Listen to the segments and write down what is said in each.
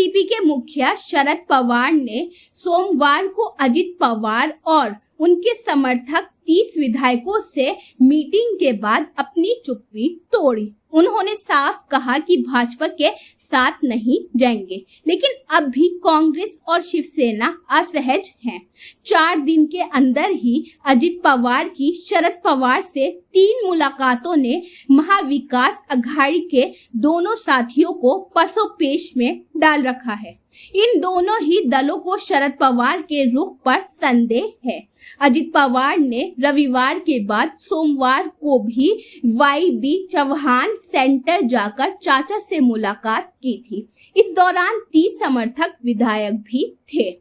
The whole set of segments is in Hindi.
एनसीपी के मुखिया शरद पवार ने सोमवार को अजित पवार और उनके समर्थक 30 विधायकों से मीटिंग के बाद अपनी चुप्पी तोड़ी। उन्होंने साफ कहा कि भाजपा के साथ नहीं जाएंगे, लेकिन अब भी कांग्रेस और शिवसेना असहज हैं। 4 दिन के अंदर ही अजित पवार की शरद पवार से 3 मुलाकातों ने महाविकास अघाड़ी के दोनों साथियों को पसोपेश में डाल रखा है। इन दोनों ही दलों को शरद पवार के रुख पर संदेह है। अजित पवार ने रविवार के बाद सोमवार को भी YB चौहान सेंटर जाकर चाचा से मुलाकात की थी। इस दौरान 30 समर्थक विधायक भी थे।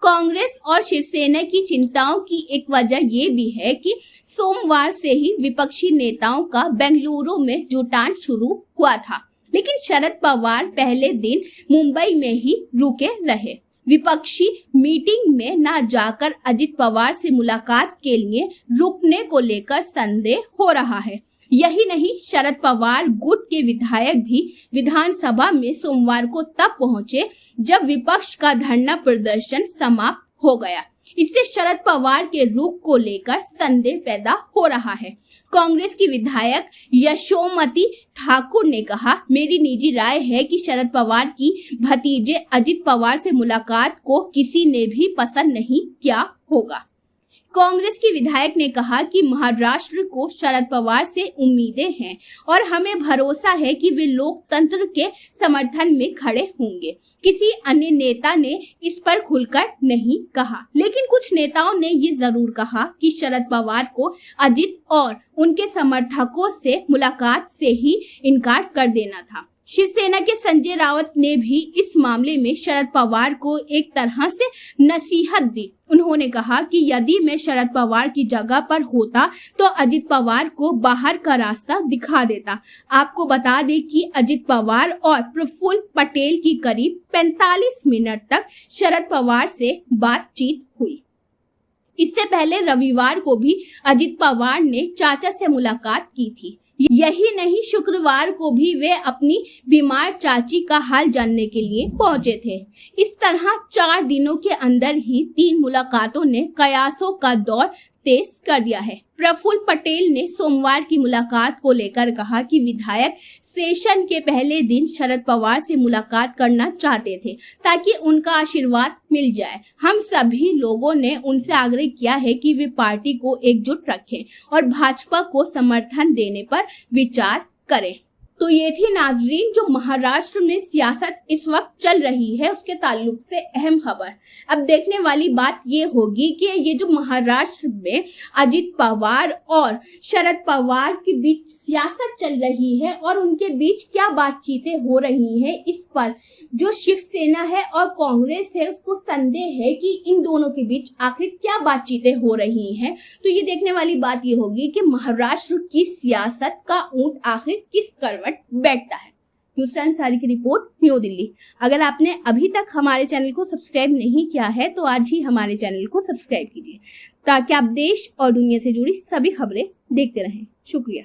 कांग्रेस और शिवसेना की चिंताओं की एक वजह ये भी है कि सोमवार से ही विपक्षी नेताओं का बेंगलुरु में जुटान शुरू हुआ था, लेकिन शरद पवार पहले दिन मुंबई में ही रुके रहे। विपक्षी मीटिंग में न जाकर अजित पवार से मुलाकात के लिए रुकने को लेकर संदेह हो रहा है। यही नहीं, शरद पवार गुट के विधायक भी विधानसभा में सोमवार को तब पहुंचे जब विपक्ष का धरना प्रदर्शन समाप्त हो गया। इससे शरद पवार के रुख को लेकर संदेह पैदा हो रहा है। कांग्रेस की विधायक यशोमती ठाकुर ने कहा, मेरी निजी राय है कि शरद पवार की भतीजे अजित पवार से मुलाकात को किसी ने भी पसंद नहीं किया होगा। कांग्रेस की विधायक ने कहा कि महाराष्ट्र को शरद पवार से उम्मीदें हैं और हमें भरोसा है कि वे लोकतंत्र के समर्थन में खड़े होंगे। किसी अन्य नेता ने इस पर खुलकर नहीं कहा, लेकिन कुछ नेताओं ने ये जरूर कहा कि शरद पवार को अजित और उनके समर्थकों से मुलाकात से ही इनकार कर देना था। शिवसेना के संजय राउत ने भी इस मामले में शरद पवार को एक तरह से नसीहत दी। उन्होंने कहा कि यदि मैं शरद पवार की जगह पर होता तो अजित पवार को बाहर का रास्ता दिखा देता। आपको बता दें कि अजित पवार और प्रफुल्ल पटेल की करीब 45 मिनट तक शरद पवार से बातचीत हुई। इससे पहले रविवार को भी अजित पवार ने चाचा से मुलाकात की थी। यही नहीं, शुक्रवार को भी वे अपनी बीमार चाची का हाल जानने के लिए पहुंचे थे। इस तरह 4 दिनों के अंदर ही 3 मुलाकातों ने कयासों का दौर तेज कर दिया है। प्रफुल्ल पटेल ने सोमवार की मुलाकात को लेकर कहा कि विधायक सेशन के पहले दिन शरद पवार से मुलाकात करना चाहते थे ताकि उनका आशीर्वाद मिल जाए। हम सभी लोगों ने उनसे आग्रह किया है कि वे पार्टी को एकजुट रखें और भाजपा को समर्थन देने पर विचार करें। तो ये थी नाजरीन जो महाराष्ट्र में सियासत इस वक्त चल रही है उसके ताल्लुक से अहम खबर। अब देखने वाली बात ये होगी कि ये जो महाराष्ट्र में अजित पवार और शरद पवार के बीच सियासत चल रही है और उनके बीच क्या बातचीतें हो रही हैं, इस पर जो शिवसेना है और कांग्रेस है उसको संदेह है कि इन दोनों के बीच आखिर क्या बातचीतें हो रही हैं। तो ये देखने वाली बात ये होगी कि महाराष्ट्र की सियासत का ऊंट आखिर किस करवट बैठता है। न्यूज़ अंसारी की रिपोर्ट, न्यू दिल्ली। अगर आपने अभी तक हमारे चैनल को सब्सक्राइब नहीं किया है तो आज ही हमारे चैनल को सब्सक्राइब कीजिए ताकि आप देश और दुनिया से जुड़ी सभी खबरें देखते रहें। शुक्रिया।